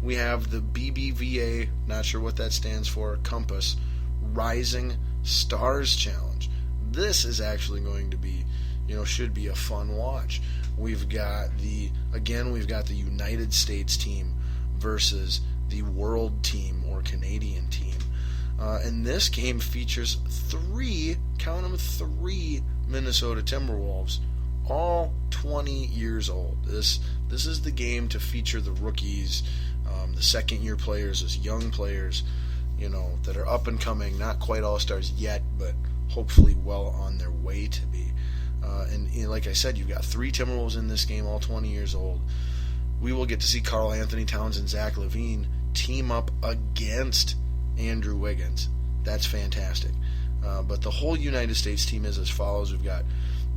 we have the BBVA, not sure what that stands for, Compass, Rising Stars Challenge. This is actually going to be, should be a fun watch. We've got the United States team versus the world team or Canadian team. And this game features three Minnesota Timberwolves, all 20 years old. This is the game to feature the rookies, the second-year players as young players, that are up and coming, not quite all-stars yet, but hopefully well on their way to be. And like I said, you've got three Timberwolves in this game, all 20 years old. We will get to see Karl Anthony Towns and Zach LaVine team up against Andrew Wiggins. That's fantastic. But the whole United States team is as follows. We've got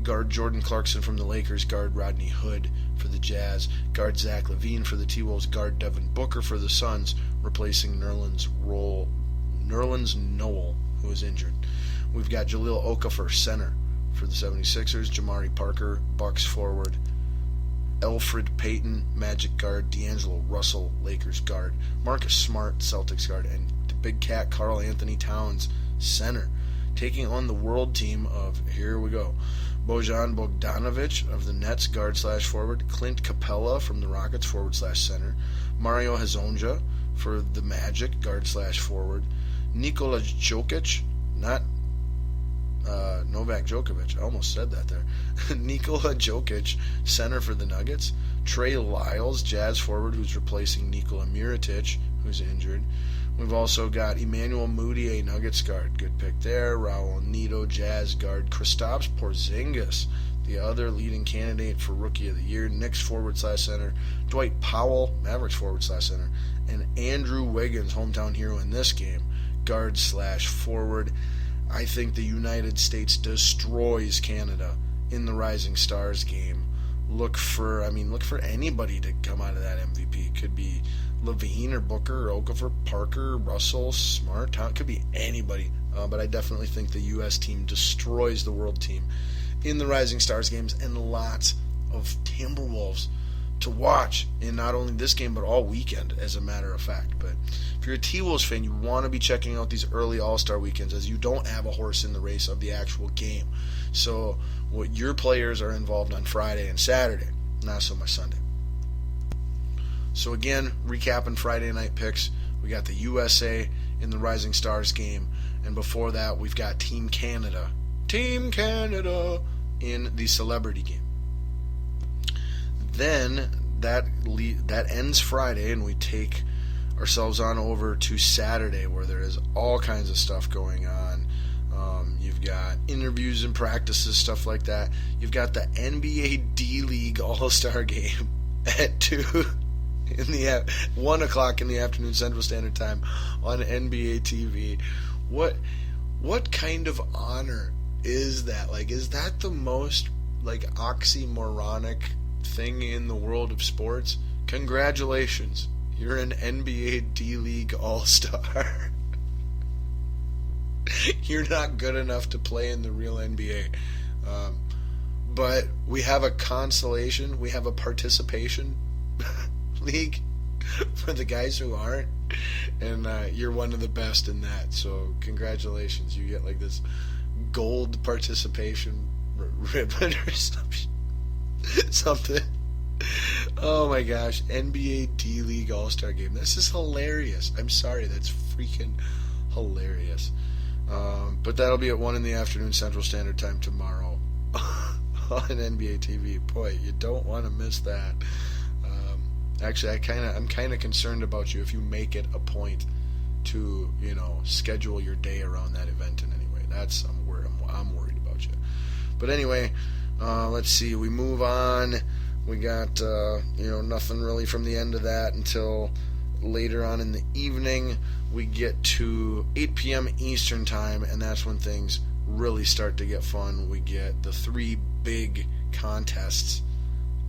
guard Jordan Clarkson from the Lakers, guard Rodney Hood for the Jazz, guard Zach LaVine for the T-Wolves, guard Devin Booker for the Suns, replacing Nerlens Noel, who is injured. We've got Jahlil Okafor, center for the 76ers, Jamari Parker, Bucks forward, Elfrid Payton, Magic guard, D'Angelo Russell, Lakers guard, Marcus Smart, Celtics guard, and the big cat Karl Anthony Towns, center, taking on the world team of, here we go, Bojan Bogdanovic of the Nets, guard/forward, Clint Capella from the Rockets, forward/center, Mario Hezonja for the Magic, guard/forward, Nikola Jokic, not Novak Djokovic, I almost said that there, Nikola Jokic, center for the Nuggets, Trey Lyles, Jazz forward, who's replacing Nikola Mirotic, who's injured. We've also got Emmanuel Mudiay, Nuggets guard, good pick there. Raul Neto, Jazz guard. Kristaps Porzingis, the other leading candidate for Rookie of the Year. Knicks forward/center. Dwight Powell, Mavericks forward/center. And Andrew Wiggins, hometown hero in this game, guard/forward. I think the United States destroys Canada in the Rising Stars game. Look for anybody to come out of that MVP. Could be LaVine or Booker or Okafor, Parker, Russell, Smart. It could be anybody. But I definitely think the U.S. team destroys the world team in the Rising Stars games, and lots of Timberwolves to watch in not only this game but all weekend, as a matter of fact. But if you're a T-Wolves fan, you want to be checking out these early All-Star weekends, as you don't have a horse in the race of the actual game. So what your players are involved on Friday and Saturday, not so much Sunday. So again, recapping Friday night picks, we got the USA in the Rising Stars game, and before that we've got Team Canada in the Celebrity game. Then that ends Friday, and we take ourselves on over to Saturday, where there is all kinds of stuff going on. You've got interviews and practices, stuff like that. You've got the NBA D-League All-Star game at 1 o'clock in the afternoon Central Standard Time on NBA TV. What kind of honor is that? Like, is that the most oxymoronic thing in the world of sports? Congratulations, you're an NBA D-League All-Star. You're not good enough to play in the real NBA. But we have a consolation, we have a participation league for the guys who aren't, and you're one of the best in that. So congratulations, you get this gold participation ribbon or something. Oh my gosh, NBA D-League All-Star game. This is hilarious. I'm sorry, that's freaking hilarious. But that'll be at 1 in the afternoon Central Standard Time tomorrow on NBA TV. Boy, you don't want to miss that. Actually, I'm kind of concerned about you if you make it a point to schedule your day around that event in any way. I'm worried about you. But anyway, let's see. We move on. We got nothing really from the end of that until later on in the evening. We get to 8 p.m. Eastern Time, and that's when things really start to get fun. We get the three big contests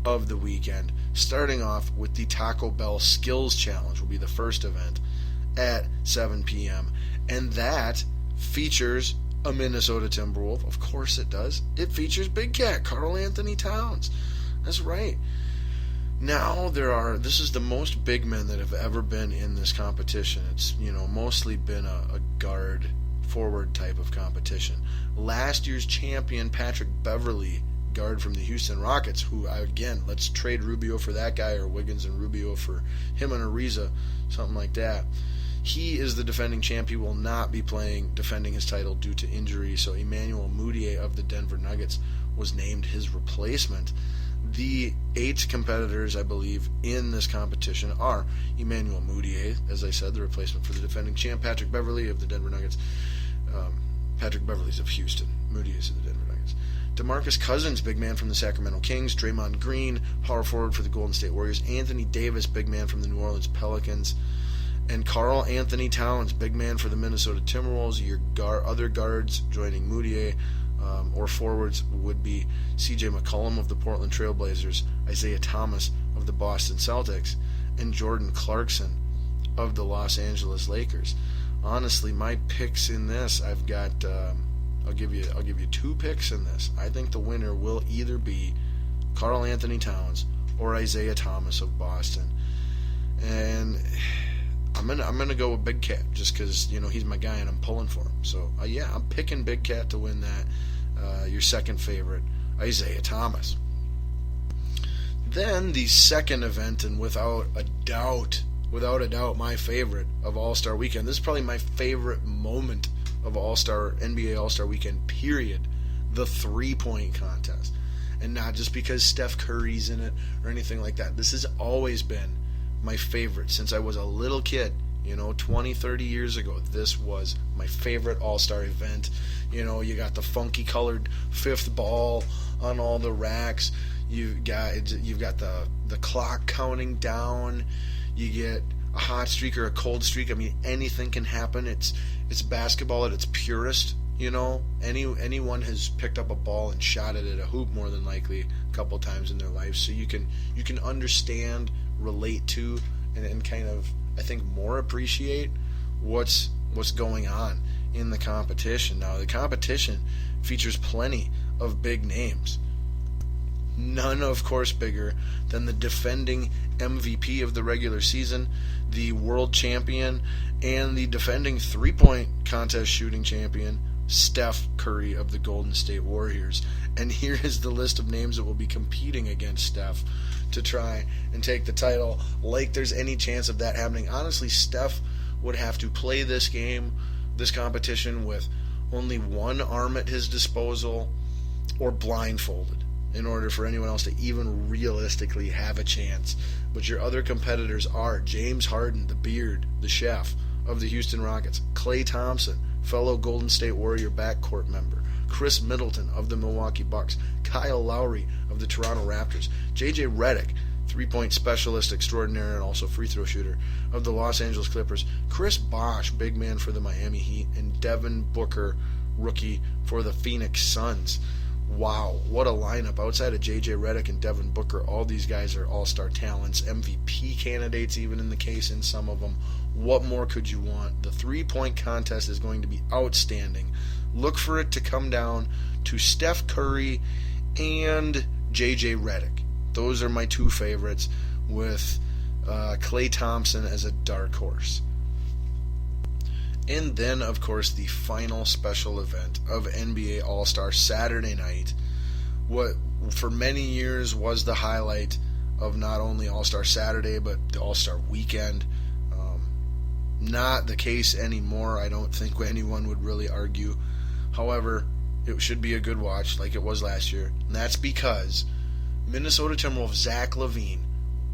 of the weekend, starting off with the Taco Bell Skills Challenge will be the first event at 7 p.m. And that features a Minnesota Timberwolf. Of course it does. It features Big Cat, Karl Anthony Towns. That's right. Now this is the most big men that have ever been in this competition. It's, mostly been a guard forward type of competition. Last year's champion, Patrick Beverley, guard from the Houston Rockets, who, again, let's trade Rubio for that guy, or Wiggins and Rubio for him and Ariza, something like that. He is the defending champ. He will not be defending his title due to injury, so Emmanuel Mudiay of the Denver Nuggets was named his replacement. The 8 competitors, I believe, in this competition are Emmanuel Mudiay, as I said, the replacement for the defending champ, Patrick Beverley of the Denver Nuggets. Patrick Beverley's of Houston. Mudiay's of the Denver Nuggets. DeMarcus Cousins, big man from the Sacramento Kings. Draymond Green, power forward for the Golden State Warriors. Anthony Davis, big man from the New Orleans Pelicans. And Karl Anthony Towns, big man for the Minnesota Timberwolves. Your other guards joining Mudiay, or forwards, would be C.J. McCollum of the Portland Trailblazers, Isaiah Thomas of the Boston Celtics, and Jordan Clarkson of the Los Angeles Lakers. Honestly, my picks in this, I've got, I'll give you 2 picks in this. I think the winner will either be Karl Anthony Towns or Isaiah Thomas of Boston, and I'm gonna go with Big Cat just because he's my guy and I'm pulling for him. So yeah, I'm picking Big Cat to win that. Your second favorite, Isaiah Thomas. Then the second event, and without a doubt, my favorite of All-Star Weekend. This is probably my favorite moment of NBA All-Star Weekend. Period. The 3-point contest, and not just because Steph Curry's in it or anything like that. This has always been my favorite since I was a little kid. 20, 30 years ago, this was my favorite All-Star event. You got the funky colored fifth ball on all the racks. You've got the clock counting down. You get a hot streak or a cold streak. I mean, anything can happen. It's basketball at its purest. Anyone has picked up a ball and shot it at a hoop more than likely a couple times in their life. So you can understand, relate to, and kind of, I think, more appreciate what's going on in the competition. Now, the competition features plenty of big names. None, of course, bigger than the defending MVP of the regular season, the world champion, and the defending 3-point contest shooting champion, Steph Curry of the Golden State Warriors. And here is the list of names that will be competing against Steph to try and take the title, like there's any chance of that happening. Honestly, Steph would have to play this competition, with only one arm at his disposal or blindfolded in order for anyone else to even realistically have a chance. But your other competitors are James Harden, the Beard, the Chef of the Houston Rockets, Klay Thompson, fellow Golden State Warrior backcourt member, Chris Middleton of the Milwaukee Bucks, Kyle Lowry of the Toronto Raptors, J.J. Redick, 3-point specialist extraordinaire and also free throw shooter of the Los Angeles Clippers, Chris Bosh, big man for the Miami Heat, and Devin Booker, rookie for the Phoenix Suns. Wow, what a lineup. Outside of J.J. Redick and Devin Booker, all these guys are all-star talents, MVP candidates even in the case in some of them. What more could you want? The 3-point contest is going to be outstanding. Look for it to come down to Steph Curry and J.J. Redick. Those are my 2 favorites, with Klay Thompson as a dark horse. And then, of course, the final special event of NBA All-Star Saturday night. What for many years was the highlight of not only All-Star Saturday, but the All-Star Weekend. Not the case anymore. I don't think anyone would really argue. However, it should be a good watch like it was last year. And that's because Minnesota Timberwolves Zach LaVine,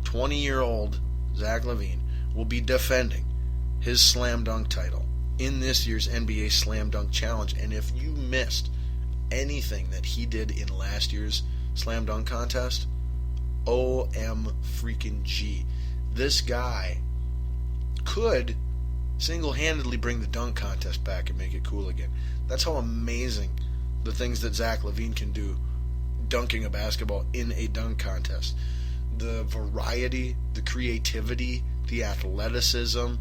20-year-old Zach LaVine, will be defending his slam dunk title in this year's NBA Slam Dunk Challenge. And if you missed anything that he did in last year's Slam Dunk Contest, OMG. This guy could single-handedly bring the dunk contest back and make it cool again. That's how amazing the things that Zach LaVine can do dunking a basketball in a dunk contest. The variety, the creativity, the athleticism,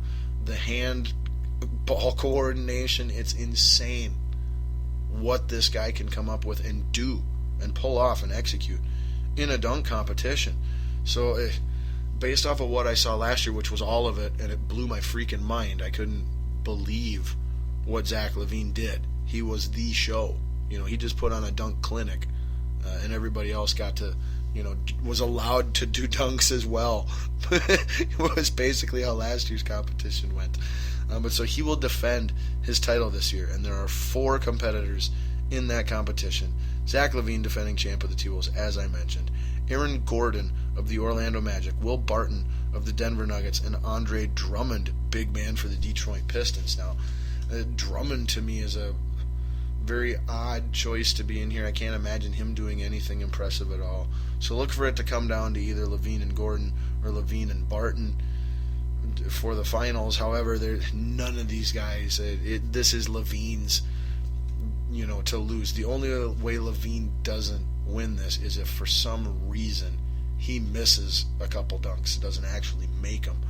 the hand ball coordination, it's insane what this guy can come up with and do and pull off and execute in a dunk competition. So, based off of what I saw last year, which was all of it, and it blew my freaking mind, I couldn't believe what Zach LaVine did. He was the show. He just put on a dunk clinic, and everybody else got to, was allowed to do dunks as well. It was basically how last year's competition went. But so he will defend his title this year, and there are 4 competitors in that competition. Zach LaVine, defending champ of the T-Wolves, as I mentioned. Aaron Gordon of the Orlando Magic, Will Barton of the Denver Nuggets, and Andre Drummond, big man for the Detroit Pistons. Now, Drummond to me is a very odd choice to be in here. I can't imagine him doing anything impressive at all. So look for it to come down to either LaVine and Gordon or LaVine and Barton for the finals. However, none of these guys. This is LaVine's, to lose. The only way LaVine doesn't win this is if for some reason he misses a couple dunks, doesn't actually make them,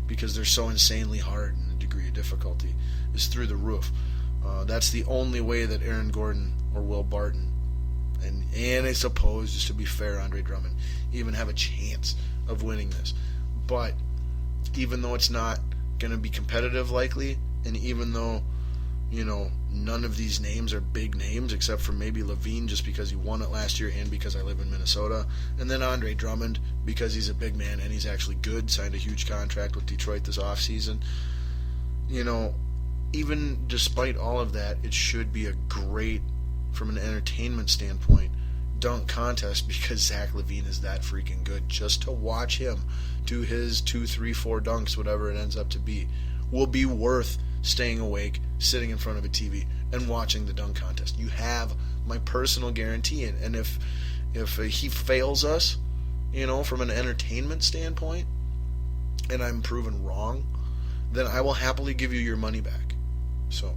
because they're so insanely hard and the degree of difficulty is through the roof. That's the only way that Aaron Gordon or Will Barton, and I suppose, just to be fair, Andre Drummond, even have a chance of winning this. But even though it's not going to be competitive likely, and even though, none of these names are big names except for maybe LaVine just because he won it last year and because I live in Minnesota, and then Andre Drummond because he's a big man and he's actually good, signed a huge contract with Detroit this offseason. Even despite all of that, it should be a great, from an entertainment standpoint, dunk contest, because Zach LaVine is that freaking good. Just to watch him do his 2, 3, 4 dunks, whatever it ends up to be, will be worth staying awake, sitting in front of a TV, and watching the dunk contest. You have my personal guarantee. And if he fails us, from an entertainment standpoint, and I'm proven wrong, then I will happily give you your money back. So,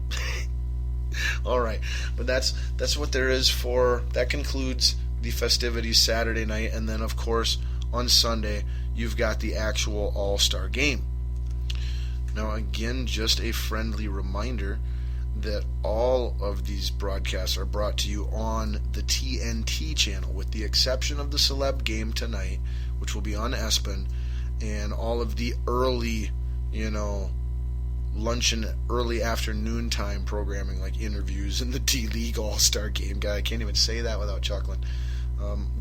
all right, but that's what there is for. That concludes the festivities Saturday night, and then of course on Sunday you've got the actual All-Star game. Now, again, just a friendly reminder that all of these broadcasts are brought to you on the TNT channel, with the exception of the celeb game tonight, which will be on ESPN, and all of the early, lunch and early afternoon time programming, like interviews and the D-League All-Star Game. Guy, I can't even say that without chuckling.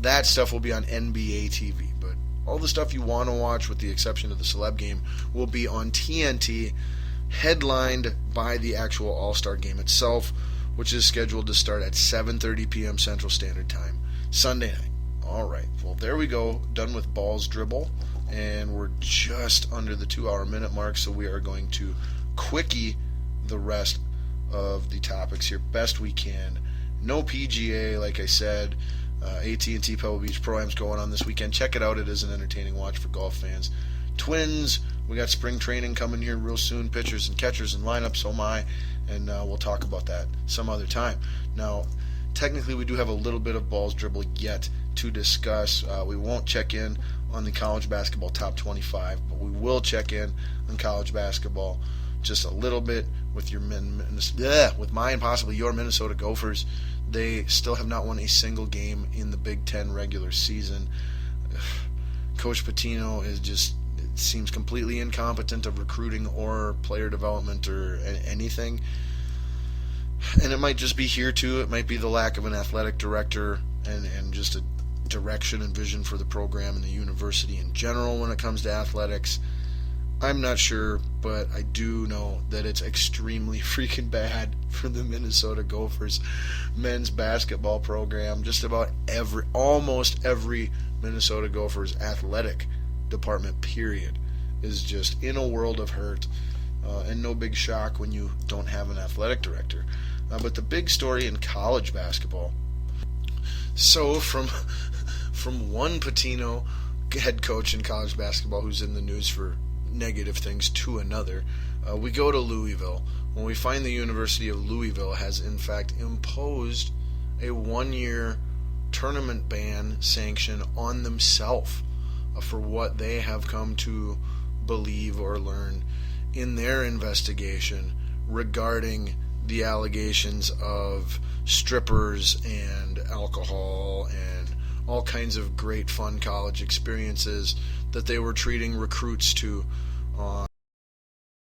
That stuff will be on NBA TV, but all the stuff you want to watch, with the exception of the celeb game, will be on TNT, headlined by the actual All-Star Game itself, which is scheduled to start at 7:30 p.m. Central Standard Time, Sunday night. All right, well, there we go. Done with Balls Dribble, and we're just under the 2-hour minute mark, so we are going to quickie the rest of the topics here best we can. No PGA, like I said. AT&T Pebble Beach Pro-Am's going on this weekend. Check it out. It is an entertaining watch for golf fans. Twins, we got spring training coming here real soon. Pitchers and catchers and lineups, oh my. And we'll talk about that some other time. Now, technically, we do have a little bit of Balls Dribble yet to discuss. We won't check in on the college basketball top 25, but we will check in on college basketball just a little bit with with mine and possibly your Minnesota Gophers. They still have not won a single game in the Big Ten regular season. Coach Pitino seems completely incompetent of recruiting or player development or anything. And it might just be here too. It might be the lack of an athletic director and just a direction and vision for the program and the university in general when it comes to athletics. I'm not sure, but I do know that it's extremely freaking bad for the Minnesota Gophers men's basketball program. Just about almost every Minnesota Gophers athletic department, period, is just in a world of hurt, and no big shock when you don't have an athletic director. But the big story in college basketball, so from one Pitino head coach in college basketball who's in the news for negative things to another, we go to Louisville, when we find the University of Louisville has in fact imposed a 1-year tournament ban sanction on themselves for what they have come to believe or learn in their investigation regarding the allegations of strippers and alcohol and all kinds of great fun college experiences that they were treating recruits to.